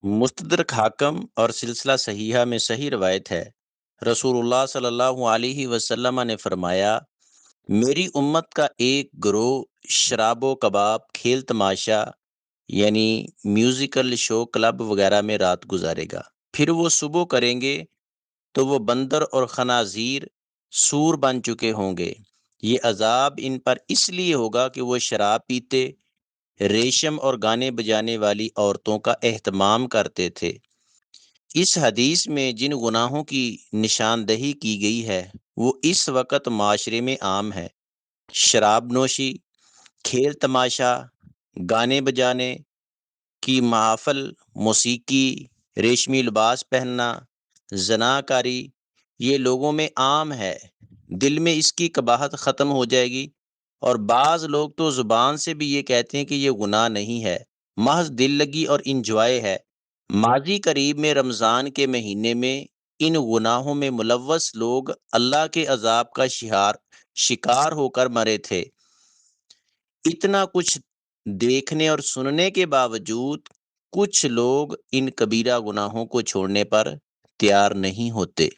مستدرک حاکم اور سلسلہ صحیحہ میں صحیح روایت ہے، رسول اللہ صلی اللہ علیہ وسلم نے فرمایا، میری امت کا ایک گروہ شراب و کباب، کھیل تماشا یعنی میوزیکل شو، کلب وغیرہ میں رات گزارے گا، پھر وہ صبح کریں گے تو وہ بندر اور خنازیر سور بن چکے ہوں گے۔ یہ عذاب ان پر اس لیے ہوگا کہ وہ شراب پیتے، ریشم اور گانے بجانے والی عورتوں کا اہتمام کرتے تھے۔ اس حدیث میں جن گناہوں کی نشاندہی کی گئی ہے وہ اس وقت معاشرے میں عام ہے: شراب نوشی، کھیل تماشا، گانے بجانے کی محافل، موسیقی، ریشمی لباس پہننا، زناکاری، یہ لوگوں میں عام ہے۔ دل میں اس کی قباحت ختم ہو جائے گی، اور بعض لوگ تو زبان سے بھی یہ کہتے ہیں کہ یہ گناہ نہیں ہے، محض دل لگی اور انجوائے ہے۔ ماضی قریب میں رمضان کے مہینے میں ان گناہوں میں ملوث لوگ اللہ کے عذاب کا شکار ہو کر مرے تھے۔ اتنا کچھ دیکھنے اور سننے کے باوجود کچھ لوگ ان کبیرہ گناہوں کو چھوڑنے پر تیار نہیں ہوتے۔